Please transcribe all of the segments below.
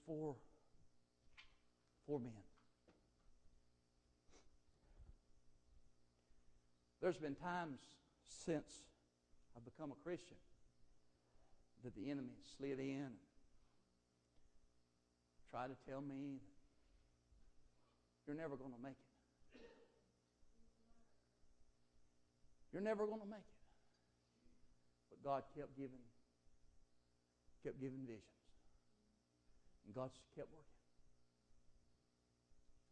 four men. There's been times since I've become a Christian that the enemy slid in and tried to tell me that you're never going to make it. You're never going to make it. But God kept giving visions. And God kept working.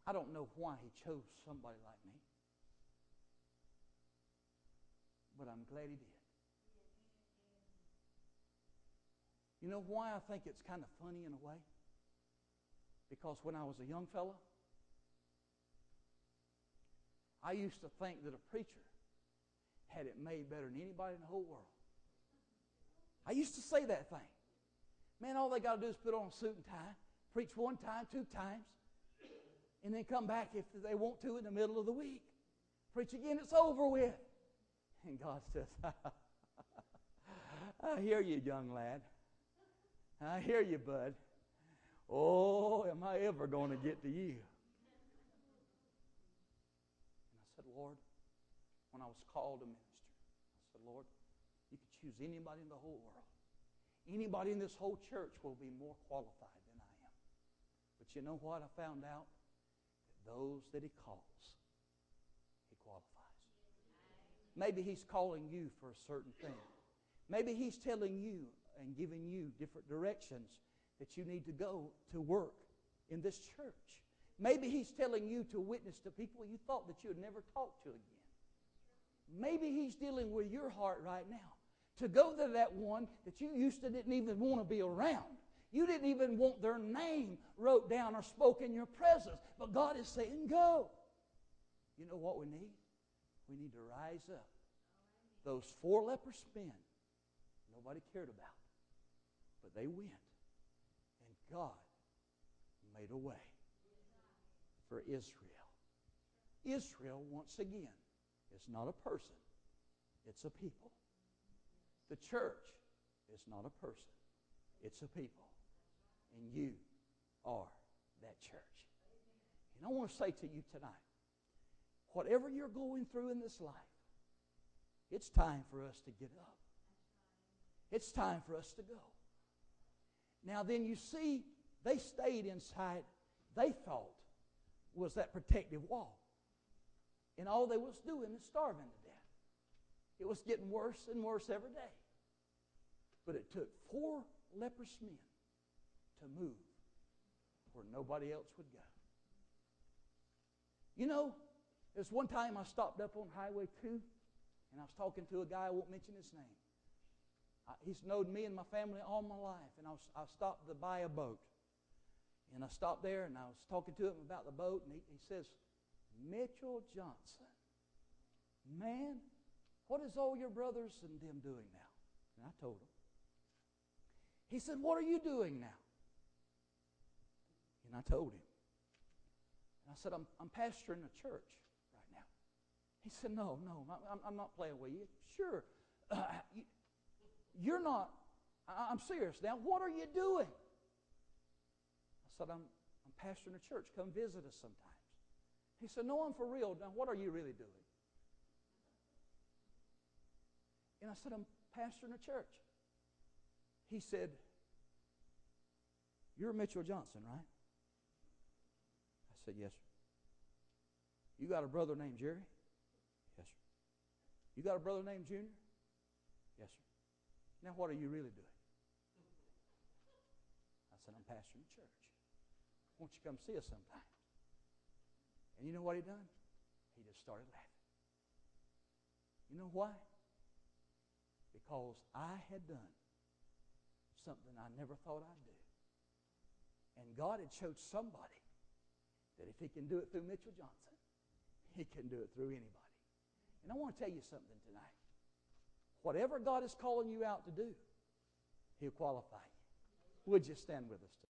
I don't know why He chose somebody like me. But I'm glad He did. You know why I think it's kind of funny in a way? Because when I was a young fella, I used to think that a preacher had it made better than anybody in the whole world. I used to say that thing. Man, all they got to do is put on a suit and tie, preach one time, two times, and then come back if they want to in the middle of the week. Preach again, it's over with. And God says, I hear you, young lad. I hear you, bud. Oh, am I ever going to get to you? And I said, Lord, when I was called to minister, I said, Lord, you could choose anybody in the whole world. Anybody in this whole church will be more qualified than I am. But you know what I found out? That those that He calls, He qualifies. Maybe He's calling you for a certain thing. Maybe He's telling you and giving you different directions that you need to go to work in this church. Maybe He's telling you to witness to people you thought that you would never talk to again. Maybe He's dealing with your heart right now to go to that one that you used to didn't even want to be around. You didn't even want their name wrote down or spoken in your presence. But God is saying, go. You know what we need? We need to rise up. Those 4 leprous men, nobody cared about. But they went. And God made a way for Israel. Israel, once again, is not a person. It's a people. The church is not a person. It's a people. And you are that church. And I want to say to you tonight, whatever you're going through in this life, it's time for us to get up. It's time for us to go. Now then you see, they stayed inside, they thought, was that protective wall. And all they was doing is starving to death. It was getting worse and worse every day. But it took 4 leprous men to move where nobody else would go. You know, there's one time I stopped up on Highway 2, and I was talking to a guy, I won't mention his name. He's known me and my family all my life, and I stopped to buy a boat. And I stopped there, and I was talking to him about the boat, and he says, Mitchell Johnson, man, what is all your brothers and them doing now? And I told him. He said, what are you doing now? And I told him. And I said, I'm pastoring a church right now. He said, no, I'm not playing with you. Sure. You're not. I'm serious now. What are you doing? I said, I'm pastoring a church. Come visit us sometimes. He said, no, I'm for real. Now, what are you really doing? And I said, I'm pastoring a church. He said, you're Mitchell Johnson, right? I said, yes, sir. You got a brother named Jerry? Yes, sir. You got a brother named Junior? Yes, sir. Now, what are you really doing? I said, I'm pastoring a church. Won't you come see us sometime? And you know what he done? He just started laughing. You know why? Because I had done something I never thought I'd do. And God had showed somebody that if He can do it through Mitchell Johnson, He can do it through anybody. And I want to tell you something tonight. Whatever God is calling you out to do, He'll qualify you. Would you stand with us tonight?